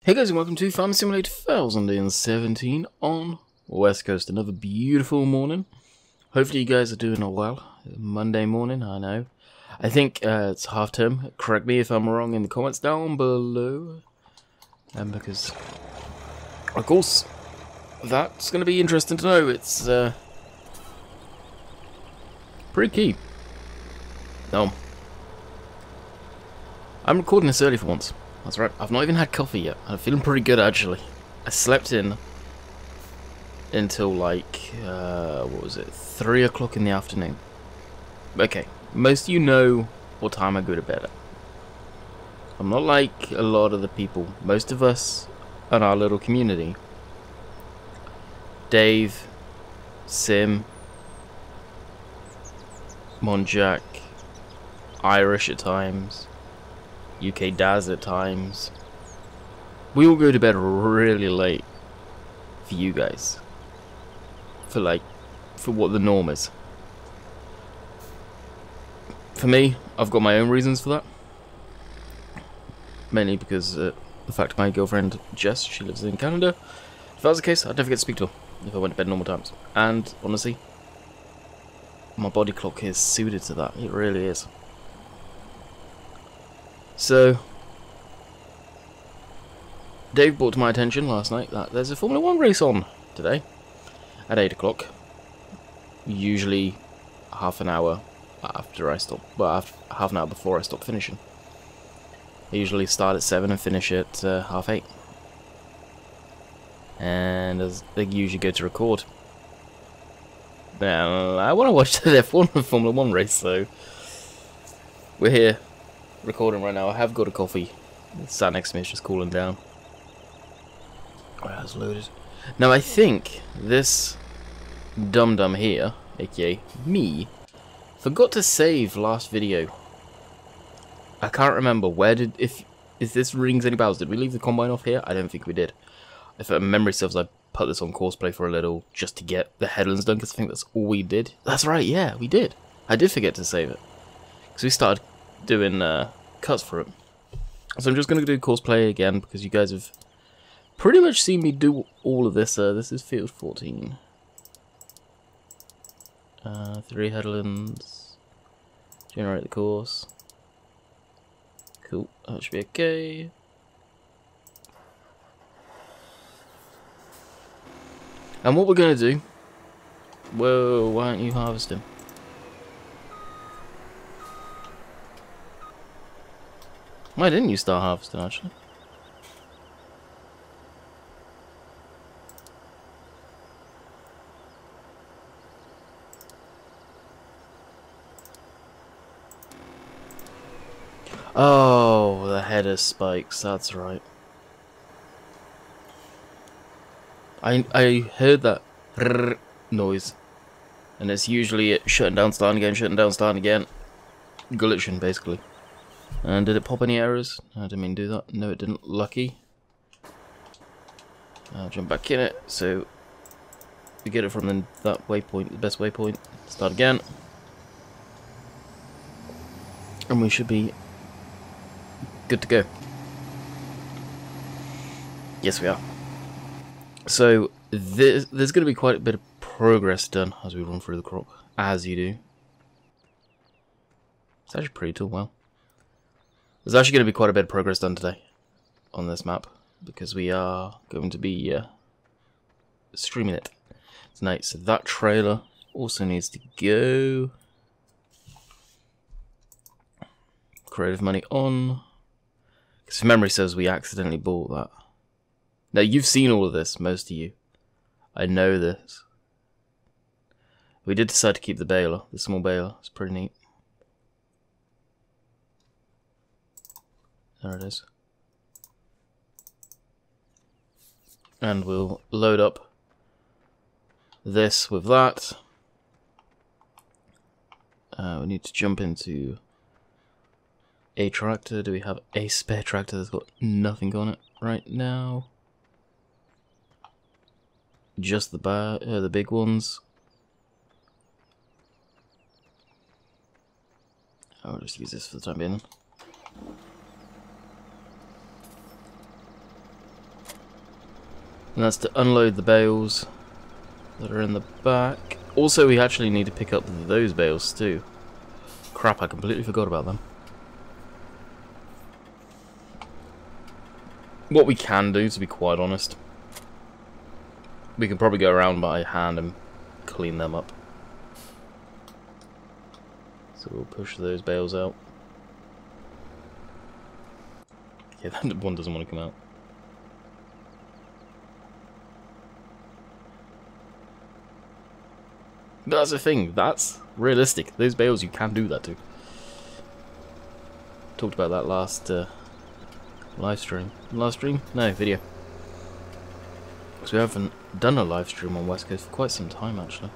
Hey guys, and welcome to Farming Simulator 2017 on West Coast. Another beautiful morning. Hopefully you guys are doing all well. Monday morning, I know. I think it's half term. Correct me if I'm wrong in the comments down below. Because, of course, that's going to be interesting to know. It's pretty key. No. I'm recording this early for once. That's right, I've not even had coffee yet. I'm feeling pretty good actually. I slept in until like, what was it, 3 o'clock in the afternoon. Okay, most of you know what time I go to bed at. I'm not like a lot of the people. Most of us in our little community, Dave, Sim, Monjack, Irish at times, UK Daz at times. We all go to bed really late for you guys. For what the norm is. For me, I've got my own reasons for that. Mainly because the fact my girlfriend Jess, she lives in Canada. If that was the case, I'd never get to speak to her if I went to bed normal times. And honestly, my body clock is suited to that. It really is. So, Dave brought to my attention last night that there's a Formula 1 race on today at 8 o'clock. Usually half an hour after I stop, well, half an hour before I stop finishing. I usually start at 7 and finish at 8:30. And as they usually go to record. Now, I want to watch the Formula 1 race, so we're here. Recording right now. I have got a coffee. It's sat next to me, it's just cooling down. That's loaded. Now I think this dum-dum here, aka me, forgot to save last video. I can't remember if this rings any bells. Did we leave the combine off here? I don't think we did. If memory serves, I put this on courseplay for a little just to get the headlands done, because I think that's all we did. That's right, yeah, we did. I did forget to save it. Because we started doing cuts for it. So I'm just going to do courseplay again because you guys have pretty much seen me do all of this. This is field 14. 3 headlands. Generate the course. Cool, that should be okay. And what we're going to do... Whoa, why aren't you harvesting? Why didn't you start harvesting, actually? Oh, the header spikes, that's right. I heard that noise. And it's usually it shutting down, starting again, shutting down, starting again. Glitching, basically. And did it pop any errors? I didn't mean to do that. No, it didn't. Lucky. I'll jump back in it. So we get it from that waypoint, the best waypoint. Start again. And we should be good to go. Yes, we are. So there's going to be quite a bit of progress done as we run through the crop, as you do. It's actually pretty tall. Well, there's actually going to be quite a bit of progress done today on this map because we are going to be streaming it tonight. So that trailer also needs to go. Creative money on. Because if memory says we accidentally bought that. Now you've seen all of this, most of you. I know this. We did decide to keep the baler, the small baler. It's pretty neat. There it is. And we'll load up this with that. We need to jump into a tractor. Do we have a spare tractor that's got nothing on it right now? Just the big ones. I'll just use this for the time being. And that's to unload the bales that are in the back. Also, we actually need to pick up those bales too. Crap, I completely forgot about them. What we can do, to be quite honest, we can probably go around by hand and clean them up. So we'll push those bales out. Yeah, that one doesn't want to come out. But that's the thing, that's realistic. Those bales you can do that to. Talked about that last live stream. Last stream? No, video. Because we haven't done a live stream on West Coast for quite some time actually.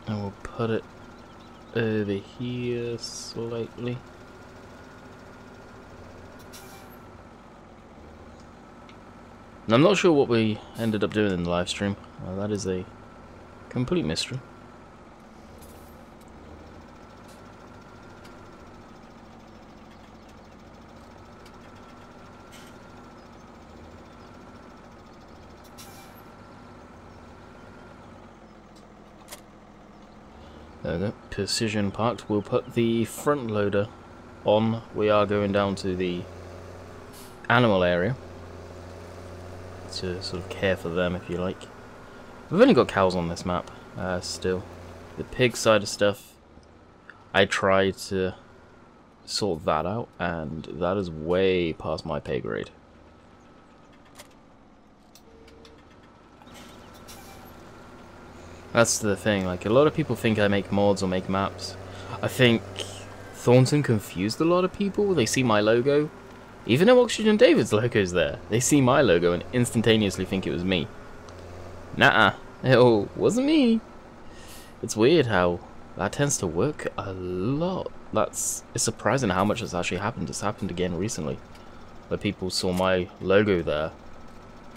And we'll put it over here slightly. And I'm not sure what we ended up doing in the live stream. That is a complete mystery. There we go. Precision parked. We'll put the front loader on. We are going down to the animal area to sort of care for them, if you like. We've only got cows on this map still. The pig side of stuff, I tried to sort that out, and that is way past my pay grade. That's the thing, like, a lot of people think I make mods or make maps. I think Thornton confused a lot of people. They see my logo, even though Oxygen David's logo's there. They see my logo and instantaneously think it was me. Nah, it wasn't me. It's weird how that tends to work a lot. It's surprising how much has actually happened. It's happened again recently, where people saw my logo there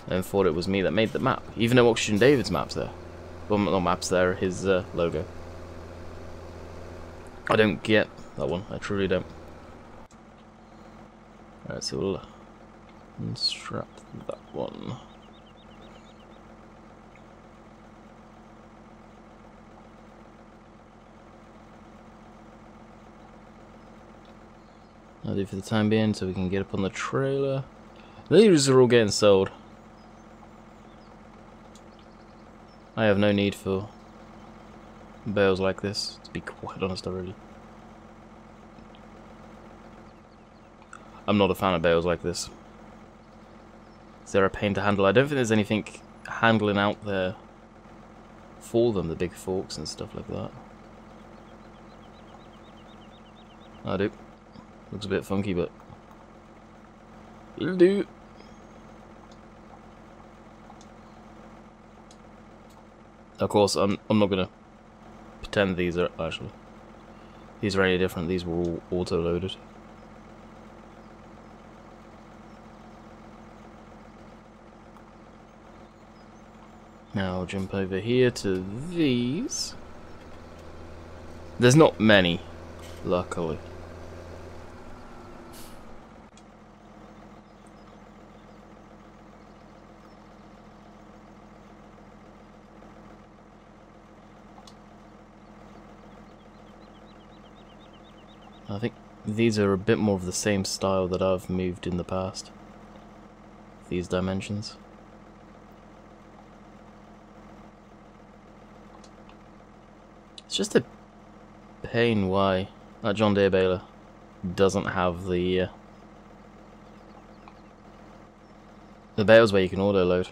and thought it was me that made the map, even though Oxygen David's map's there. Well, not maps there, his logo. I don't get that one, I truly don't. Alright, so we'll unstrap that one. I'll do for the time being so we can get up on the trailer. These are all getting sold. I have no need for bales like this, to be quite honest already. I'm not a fan of bales like this. They're a pain to handle. I don't think there's anything handling out there for them, the big forks and stuff like that. I do. Looks a bit funky, but it'll do. Of course, I'm not gonna pretend these are any different. These were all auto-loaded. Now I'll jump over here to these. There's not many, luckily. I think these are a bit more of the same style that I've moved in the past. These dimensions. It's just a pain why that John Deere baler doesn't have the bales where you can auto load.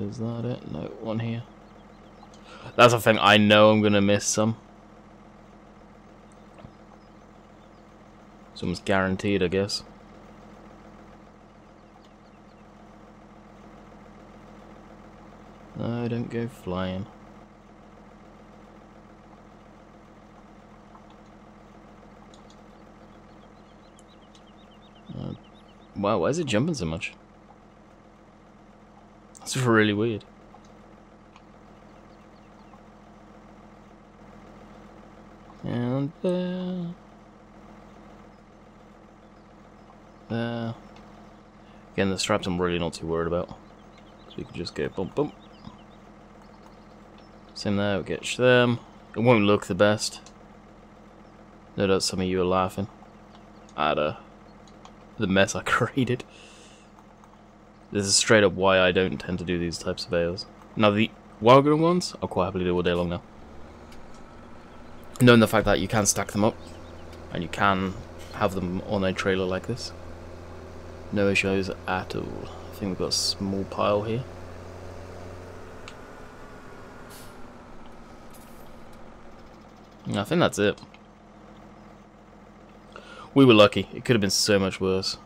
Is that it? No, one here. That's the thing, I know I'm gonna miss some. It's almost guaranteed, I guess. No, don't go flying. Wow, why is it jumping so much? That's really weird. And there. There. Again, the straps I'm really not too worried about. So we can just go bump bump. Same there, we'll get them. It won't look the best. No doubt some of you are laughing at the mess I created. This is straight up why I don't tend to do these types of bales. Now the wild gun ones, I'll quite happily do all day long now. Knowing the fact that you can stack them up, and you can have them on a trailer like this. No issues at all. I think we've got a small pile here. I think that's it. We were lucky. It could have been so much worse.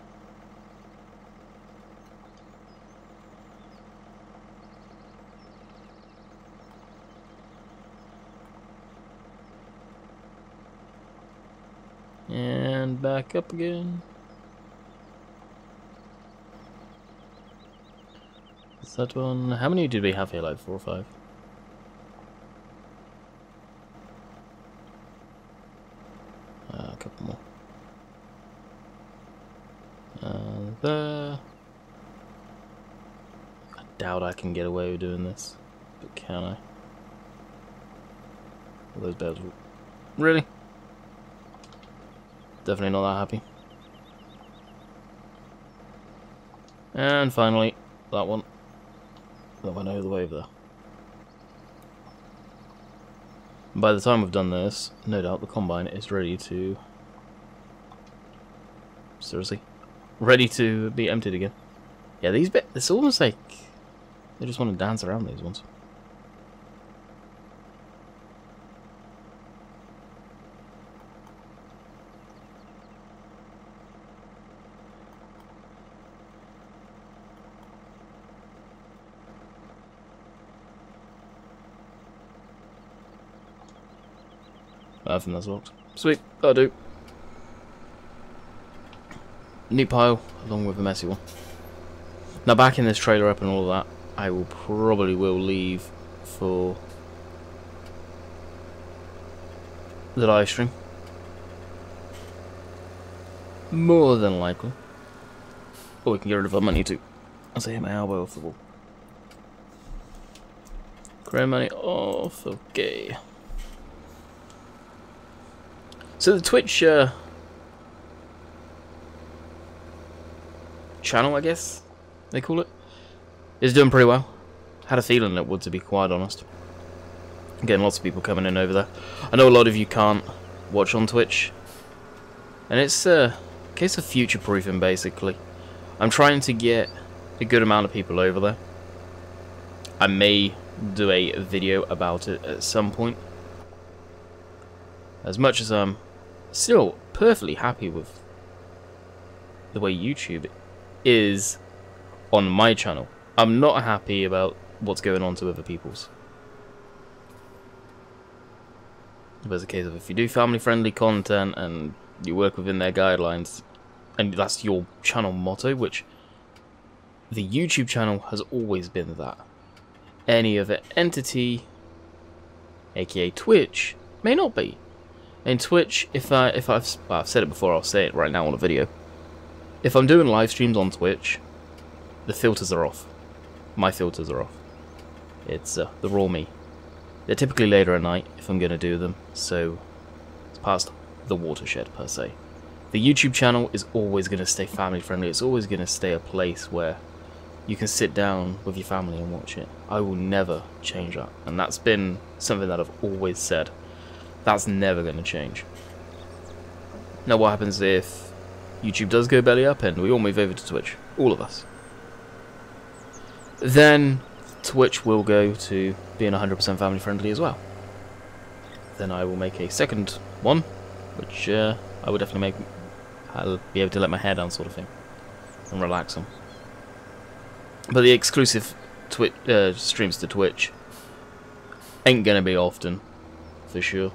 And back up again. Is that one? How many did we have here? Like 4 or 5? A couple more. There. I doubt I can get away with doing this, but can I? All those bales. Really? Definitely not that happy. And finally, that one. That went over the way there. By the time we've done this, no doubt the combine is ready to... Seriously? Ready to be emptied again. Yeah, these bits, it's almost like they just want to dance around these ones. I think that's worked. Sweet, that'll do. Neat pile, along with a messy one. Now backing this trailer up and all of that, I will probably leave for the live stream. More than likely. Or we can get rid of our money too. As I hit my elbow off the wall. Grab money off, okay. So the Twitch channel, I guess they call it, is doing pretty well. Had a feeling it would, to be quite honest. Getting lots of people coming in over there. I know a lot of you can't watch on Twitch, and it's a case of future-proofing, basically. I'm trying to get a good amount of people over there. I may do a video about it at some point. As much as I'm still perfectly happy with the way YouTube is on my channel, I'm not happy about what's going on to other people's. There's a case of if you do family-friendly content and you work within their guidelines, and that's your channel motto, which the YouTube channel has always been that. Any other entity, aka Twitch, may not be. In Twitch, if I've said it before, I'll say it right now on a video. If I'm doing live streams on Twitch, the filters are off. My filters are off. It's the raw me. They're typically later at night if I'm going to do them, so it's past the watershed per se. The YouTube channel is always going to stay family friendly. It's always going to stay a place where you can sit down with your family and watch it. I will never change that, and that's been something that I've always said. That's never going to change. Now what happens if YouTube does go belly up and we all move over to Twitch? All of us. Then Twitch will go to being 100% family friendly as well. Then I will make a second one, which I will definitely make. I'll be able to let my hair down, sort of thing, and relax them. But the exclusive streams to Twitch ain't gonna be often, for sure.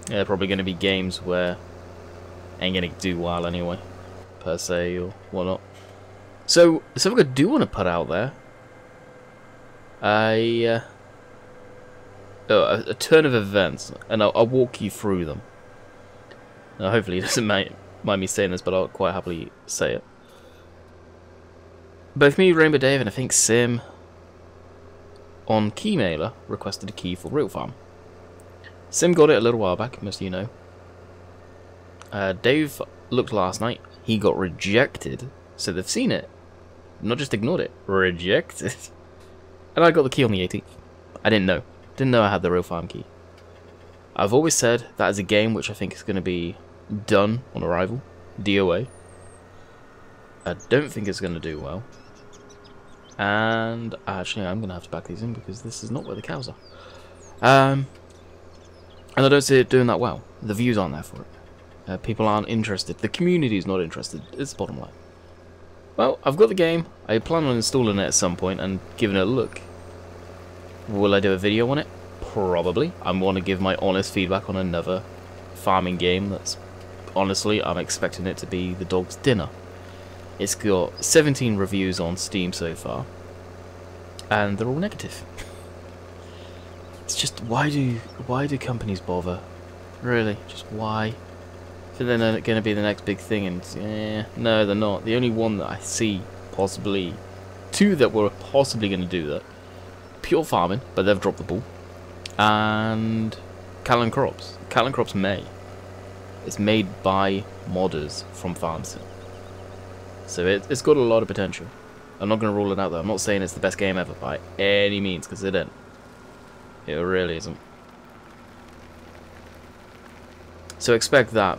They're probably gonna be games where I ain't gonna do well anyway. per se, or whatnot. So something I do want to put out there, a turn of events, and I'll walk you through them. Now, hopefully, it doesn't mind me saying this, but I'll quite happily say it. Both me, Rainbow Dave, and I think Sim on Keymailer requested a key for Real Farm. Sim got it a little while back, most of you know. Dave looked last night. He got rejected, so they've seen it. Not just ignored it, rejected. And I got the key on the 18th. I didn't know. Didn't know I had the Real Farm key. I've always said that is a game which I think is going to be done on arrival. DOA. I don't think it's going to do well. And actually, I'm going to have to back these in because this is not where the cows are. And I don't see it doing that well. The views aren't there for it. People aren't interested. The community is not interested. It's the bottom line. Well, I've got the game. I plan on installing it at some point and giving it a look. Will I do a video on it? Probably. I want to give my honest feedback on another farming game that's, honestly, I'm expecting it to be the dog's dinner. It's got 17 reviews on Steam so far, and they're all negative. It's just, why do companies bother? Really, just why? So they're going to be the next big thing, and no, they're not. The only one that I see possibly, two that were possibly going to do that, Pure Farming, but they've dropped the ball, and Callan Crops. Callan Crops May. It's made by modders from FarmSim. So it's got a lot of potential. I'm not going to rule it out though. I'm not saying it's the best game ever by any means, because it ain't. It really isn't. So expect that.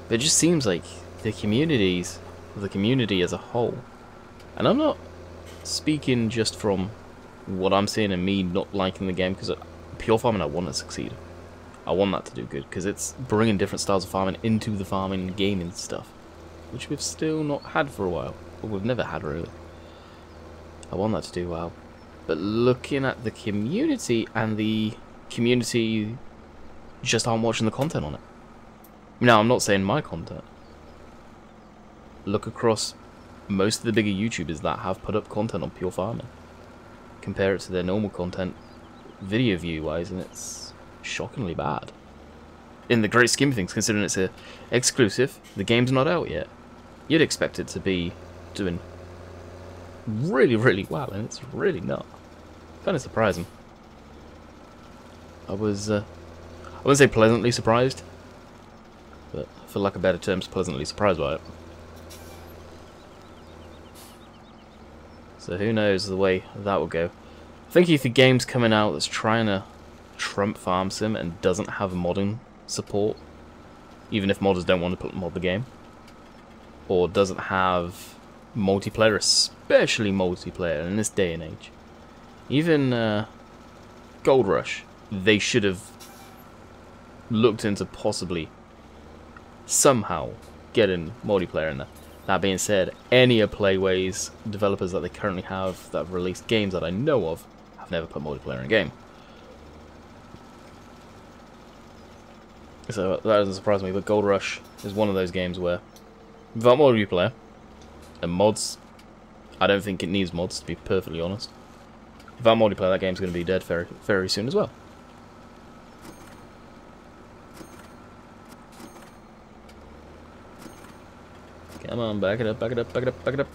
But it just seems like the community as a whole, and I'm not speaking just from what I'm seeing and me not liking the game, because Pure Farming I want to succeed. I want that to do good, because it's bringing different styles of farming into the farming gaming stuff, which we've still not had for a while, or we've never had really. I want that to do well. But looking at the community, and the community just aren't watching the content on it. Now, I'm not saying my content. Look across most of the bigger YouTubers that have put up content on Pure Farming. Compare it to their normal content, video view-wise, and it's shockingly bad. In the great scheme of things, considering it's a exclusive, the game's not out yet. You'd expect it to be doing really, really well, and it's really not. Kind of surprising. I was, I wouldn't say pleasantly surprised, but for lack of better terms, pleasantly surprised by it. So who knows the way that will go. I think if the game's coming out that's trying to trump FarmSim and doesn't have modding support, even if modders don't want to mod the game, or doesn't have multiplayer, especially multiplayer in this day and age. Even Gold Rush, they should have looked into possibly somehow getting multiplayer in there. That being said, any of Playway's developers that they currently have that have released games that I know of have never put multiplayer in a game. So that doesn't surprise me, but Gold Rush is one of those games where, without multiplayer, and mods, I don't think it needs mods, to be perfectly honest. Without multiplayer, that game's going to be dead very, very soon as well. Come on, back it up, back it up, back it up, back it up.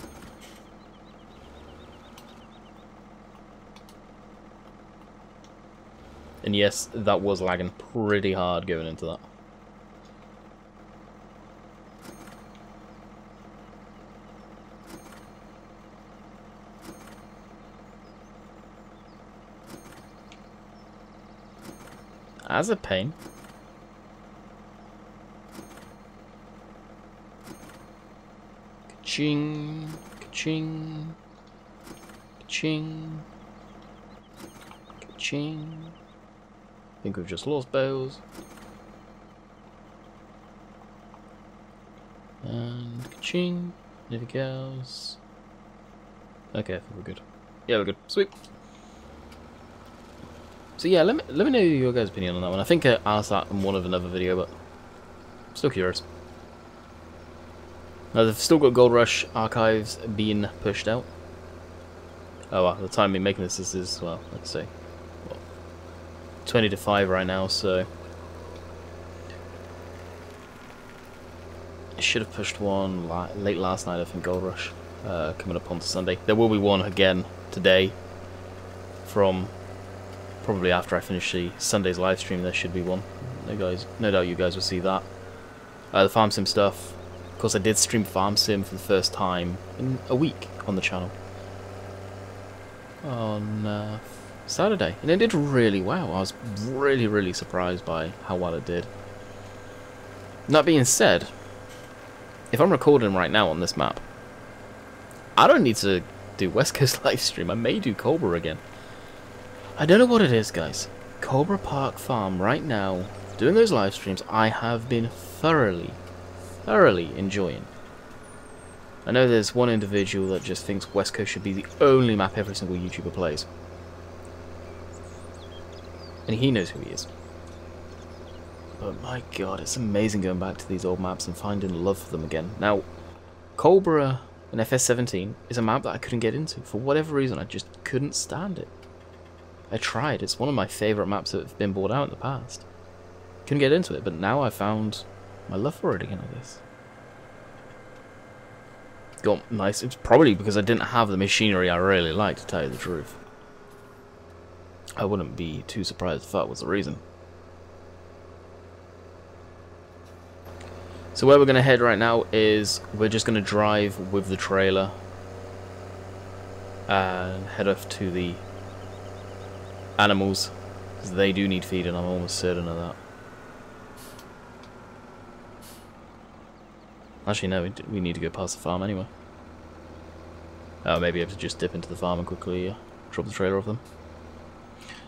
And yes, that was lagging pretty hard going into that. As a pain. Ka-ching, ka-ching, ka-ching, ka-ching. I think we've just lost bales. And ka-ching. Anything else? Okay, I think we're good. Yeah, we're good. Sweet. So yeah, let me know your guys' opinion on that one. I think I asked that in one of another video, but I'm still curious. Now they've still got Gold Rush archives being pushed out. Oh well, the time me making this is, well, let's say, well, 20 to 5 right now, so I should have pushed one late last night, I think, Gold Rush, coming up on Sunday. There will be one again today, from probably after I finish the Sunday's live stream. There should be one. No doubt you guys will see that. The Farm Sim stuff. Of course, I did stream Farm Sim for the first time in a week on the channel on Saturday, and it did really well. I was really surprised by how well it did. That being said, if I'm recording right now on this map, I don't need to do West Coast live stream. I may do Cobra again. I don't know what it is, guys. Cobra Park Farm right now, doing those live streams, I have been thoroughly enjoying. I know there's one individual that just thinks West Coast should be the only map every single YouTuber plays. And he knows who he is. But my god, it's amazing going back to these old maps and finding love for them again. Now, Cobra and FS17 is a map that I couldn't get into. For whatever reason, I just couldn't stand it. I tried. It's one of my favourite maps that have been bought out in the past. Couldn't get into it, but now I found my love for it again, I guess. Got nice. It's probably because I didn't have the machinery I really like, to tell you the truth. I wouldn't be too surprised if that was the reason. So where we're going to head right now is we're just going to drive with the trailer and head off to the animals, because they do need feeding, I'm almost certain of that. Actually, no, we need to go past the farm anyway. Maybe I have to just dip into the farm and quickly drop the trailer off them.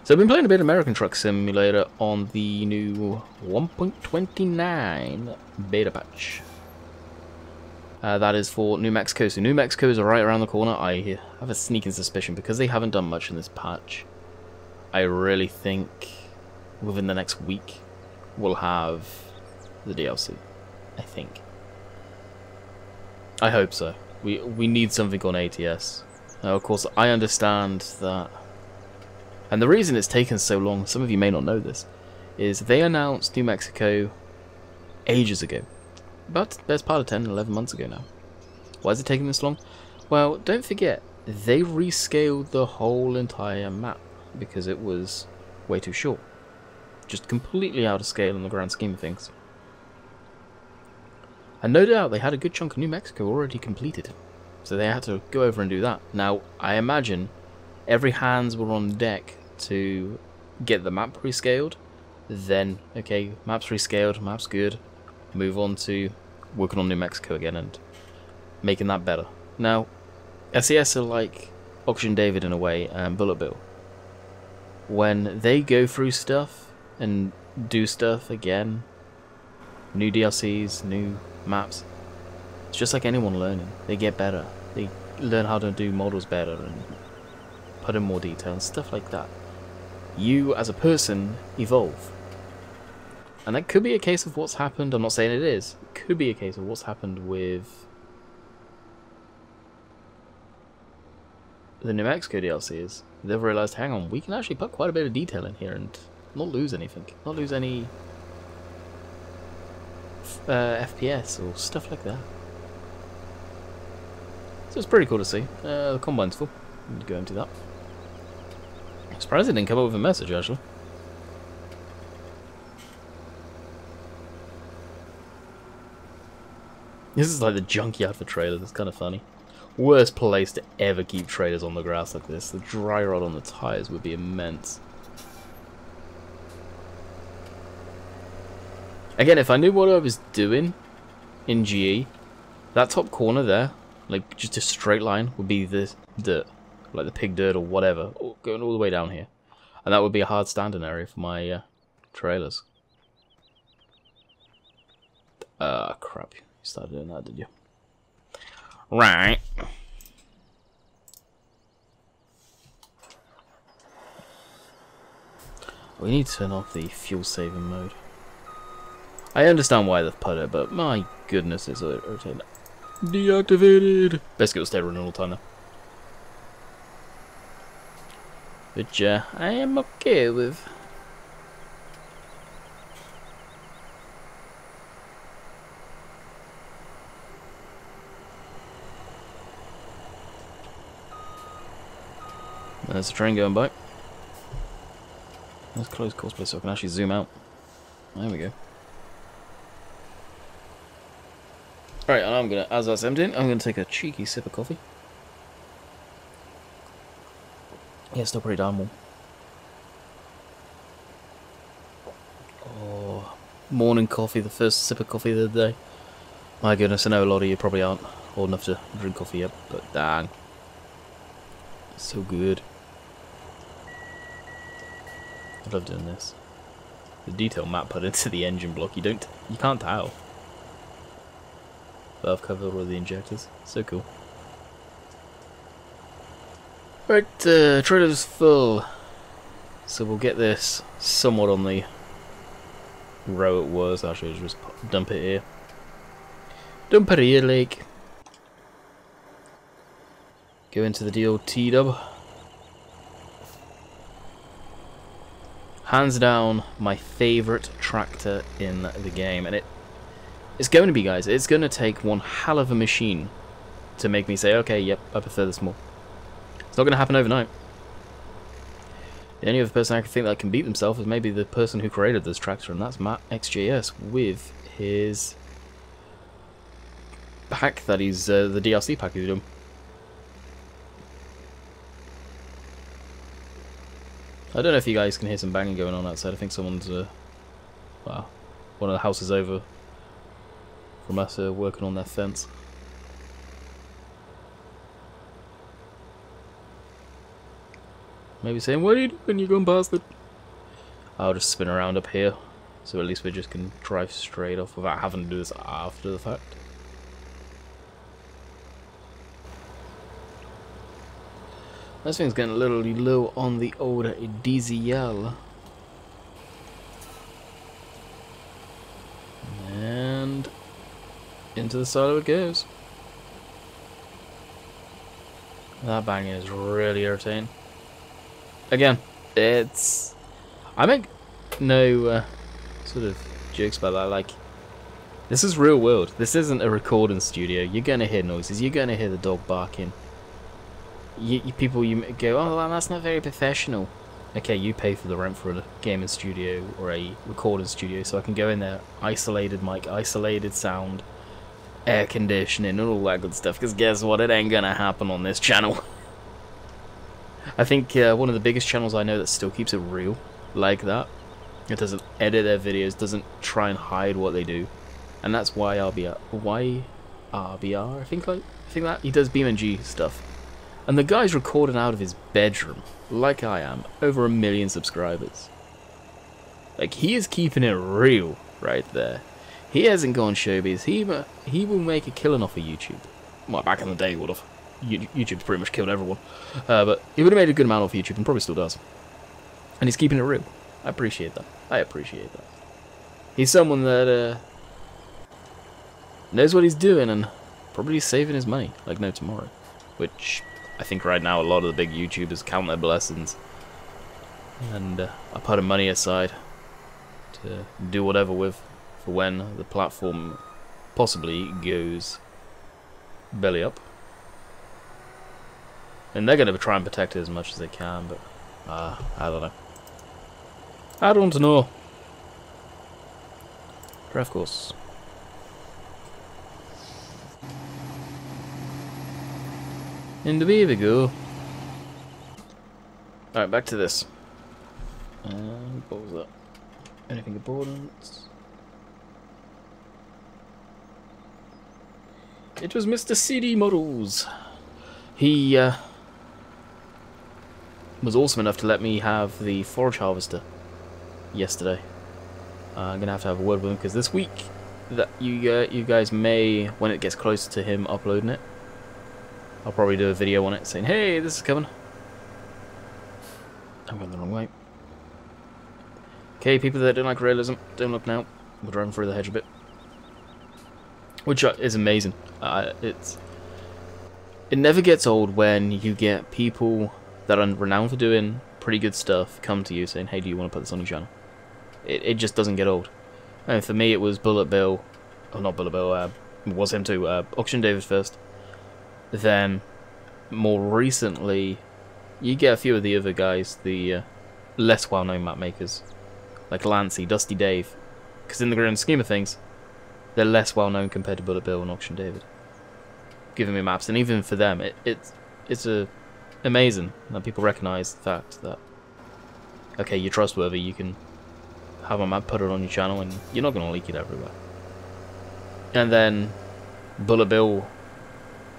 So I've been playing a bit of American Truck Simulator on the new 1.29 beta patch. That is for New Mexico. So New Mexico is right around the corner. I have a sneaking suspicion, because they haven't done much in this patch, I really think within the next week we'll have the DLC. I think. I hope so. We need something on ATS. Now, of course, I understand that, and the reason it's taken so long, some of you may not know this, is they announced New Mexico ages ago. But best part of 10, 11 months ago now. Why is it taking this long? Well, don't forget, they rescaled the whole entire map because it was way too short. Just completely out of scale in the grand scheme of things. And no doubt they had a good chunk of New Mexico already completed, so they had to go over and do that. Now, I imagine every hands were on deck to get the map rescaled, then, okay, map's rescaled, map's good, move on to working on New Mexico again and making that better. Now, SES are like Auction David in a way, and Bullet Bill. When they go through stuff and do stuff again, new DLCs, new maps, it's just like anyone learning. They get better. They learn how to do models better and put in more detail and stuff like that. You, as a person, evolve. And that could be a case of what's happened. I'm not saying it is. It could be a case of what's happened with the New Mexico DLC is they've realized, hang on, we can actually put quite a bit of detail in here and not lose anything. Not lose any FPS or stuff like that. So it's pretty cool to see. The combine's full. Need to go into that. I'm surprised it didn't come up with a message, actually. This is like the junkyard for trailers. It's kind of funny. Worst place to ever keep trailers on the grass like this. The dry rot on the tires would be immense. Again, if I knew what I was doing in GE, that top corner there, like just a straight line, would be the dirt. Like the pig dirt or whatever, going all the way down here. And that would be a hard standing area for my trailers. Crap. You started doing that, did you? Right. We need to turn off the fuel saving mode. I understand why they've put it, but my goodness, it's irritating. Deactivated. Basically, it'll stay running all the time now. Which I am okay with. There's a train going by. Let's close cosplay so I can actually zoom out. There we go. Alright, and I'm gonna, as that's emptying, I'm gonna take a cheeky sip of coffee. Yeah, still pretty darn warm. Oh, morning coffee, the first sip of coffee of the day. My goodness, I know a lot of you probably aren't old enough to drink coffee yet, but dang. So good. I love doing this. The detail Matt put into the engine block, you can't tell. But I've covered all the injectors. So cool. Right, trailer's full. So we'll get this somewhat on the row it was. Actually, I'll just dump it here. Dump it here, Lake. Go into the DOT dub. Hands down, my favourite tractor in the game. And it's going to be, guys, it's going to take one hell of a machine to make me say, okay, yep, I prefer this more. It's not going to happen overnight. The only other person I can think that can beat themselves is maybe the person who created this tractor, and that's Matt XJS with his pack that he's, the DLC pack he's doing. I don't know if you guys can hear some banging going on outside. I think someone's, well, one of the houses over from us working on their fence. Maybe saying, what are you doing? You're going past it. I'll just spin around up here, so at least we just can drive straight off without having to do this after the fact. This thing's getting a little low on the old diesel. And into the silo it goes. That banging is really irritating. Again, I make no sort of jokes about that. Like, this is real world. This isn't a recording studio. You're gonna hear noises. You're gonna hear the dog barking. People go, oh, well, that's not very professional. Okay, you pay for the rent for a gaming studio or a recording studio, so I can go in there, isolated mic, isolated sound, air conditioning, and all that good stuff. Because guess what? It ain't gonna happen on this channel. I think one of the biggest channels I know that still keeps it real like that. It doesn't edit their videos, doesn't try and hide what they do, and that's YRBR. I think that he does BeamNG stuff. And the guy's recording out of his bedroom, like I am, over 1 million subscribers. Like, he is keeping it real right there. He hasn't gone showbiz. He will make a killing off of YouTube. Well, back in the day he would have. YouTube's pretty much killed everyone. But he would have made a good amount off YouTube, and probably still does. And he's keeping it real. I appreciate that. I appreciate that. He's someone that knows what he's doing and probably saving his money like no tomorrow. Which I think right now a lot of the big YouTubers count their blessings and are putting money aside to do whatever with for when the platform possibly goes belly up. And they're going to try and protect it as much as they can, but I don't know. I don't know. Draft course. In the way we go. Alright, back to this. And what was that? Anything important? It was Mr. CD Models. He was awesome enough to let me have the forage harvester yesterday. I'm gonna have to have a word with him because this week that you guys may, when it gets closer to him uploading it, I'll probably do a video on it saying, hey, this is coming. I'm going the wrong way. Okay, people that don't like realism, don't look now. We're driving through the hedge a bit. which is amazing. It never gets old when you get people that are renowned for doing pretty good stuff come to you saying, hey, do you want to put this on your channel? It just doesn't get old. And for me, it was Bullet Bill. Oh, not Bullet Bill. It was him too. Oxygen David first. Then, more recently, you get a few of the other guys, the less well-known map makers, like Lancy, Dusty Dave. Because in the grand scheme of things, they're less well-known compared to Bullet Bill and Oxygen David. Giving me maps, and even for them, it's amazing that people recognise the fact that, okay, you're trustworthy, you can have a map, put it on your channel, and you're not going to leak it everywhere. And then Bullet Bill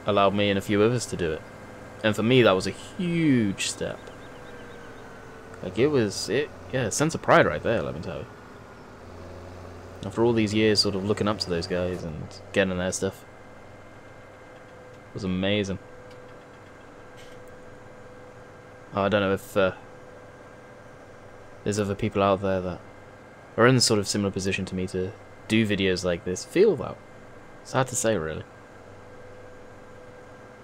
allowed me and a few others to do it. And for me, that was a huge step. Like, yeah, a sense of pride right there, let me tell you. After all these years sort of looking up to those guys and getting their stuff, it was amazing. Oh, I don't know if there's other people out there that are in a sort of similar position to me to do videos like this, feel that. It's hard to say, really.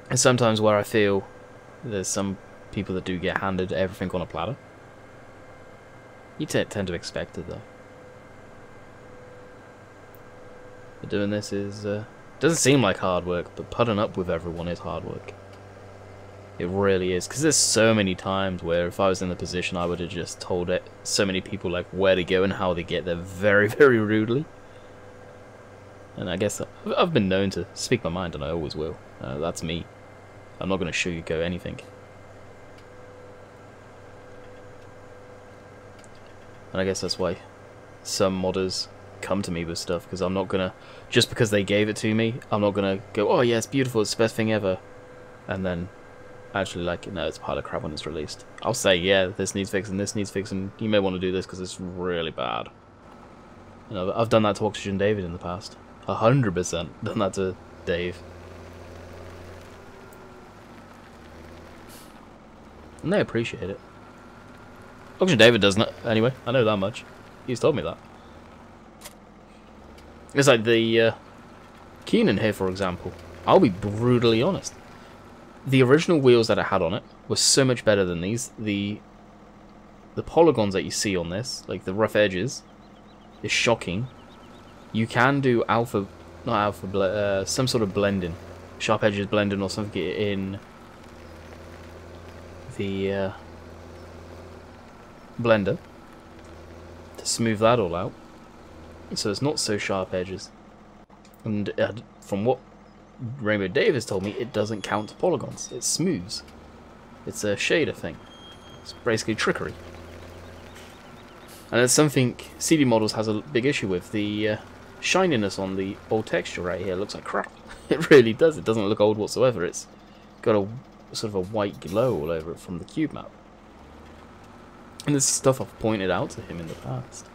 And sometimes where I feel there's some people that do get handed everything on a platter. You tend to expect it, though. But doing this is doesn't seem like hard work, but putting up with everyone is hard work. It really is, because there's so many times where if I was in the position, I would have just told so many people like where to go and how to get there very, very rudely. And I guess I've been known to speak my mind, and I always will. That's me. I'm not going to sugarcoat anything. And I guess that's why some modders come to me with stuff, because I'm not going to, just because they gave it to me, I'm not going to go, oh yeah, it's beautiful, it's the best thing ever, and then actually like, no, it's a pile of crap when it's released. I'll say, yeah, this needs fixing, you may want to do this because it's really bad. You know, I've done that to Oxygen David in the past. 100% done that to Dave. And they appreciate it. Oxygen David doesn't, anyway, I know that much. He's told me that. It's like the Keenan here, for example. I'll be brutally honest. The original wheels that it had on it were so much better than these. The polygons that you see on this, like the rough edges, is shocking. You can do some sort of blending, sharp edges blending or something in the blender to smooth that all out, so it's not so sharp edges. And from what Rainbow Dave has told me, it doesn't count to polygons. It smooths. It's a shader thing. It's basically trickery. And it's something CD Models has a big issue with. The shininess on the old texture right here looks like crap. It really does. It doesn't look old whatsoever. It's got a sort of a white glow all over it from the cube map. And this is stuff I've pointed out to him in the past.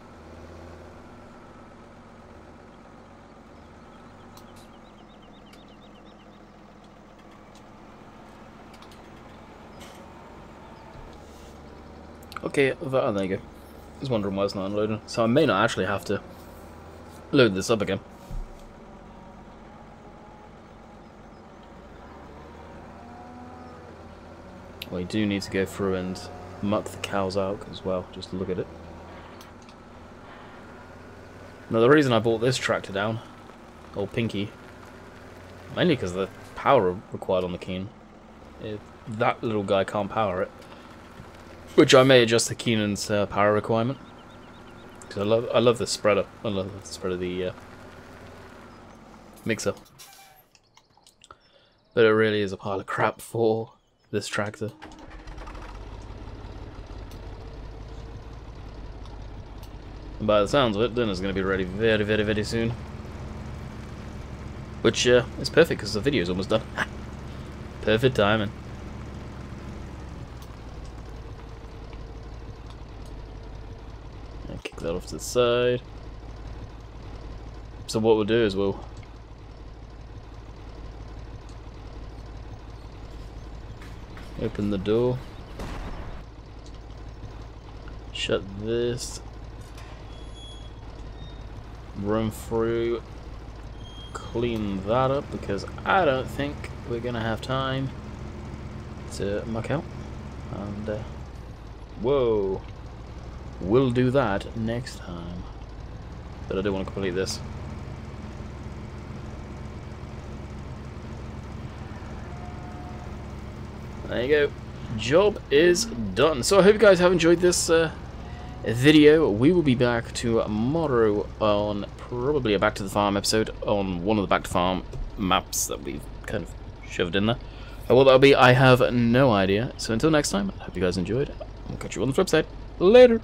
Okay, oh, there you go. I was wondering why it's not unloading. So I may not actually have to load this up again. We do need to go through and muck the cows out as well, just to look at it. Now the reason I bought this tractor down, old Pinky, mainly because of the power required on the Keen. That little guy can't power it. Which I may adjust the Keenan's power requirement. Because I love the spreader. I love the spreader, the mixer. But it really is a pile of crap for this tractor. And by the sounds of it, dinner's going to be ready very, very, very soon. Which is perfect because the video's almost done. Perfect timing. Kick that off to the side. So what we'll do is we'll open the door, shut this, run through, clean that up because I don't think we're going to have time to muck out. And, whoa. We'll do that next time. But I do want to complete this. There you go. Job is done. So I hope you guys have enjoyed this video. We will be back tomorrow on probably a Back to the Farm episode on one of the Back to Farm maps that we've kind of shoved in there. What that'll be, I have no idea. So until next time, I hope you guys enjoyed. I'll catch you on the flip side. Later.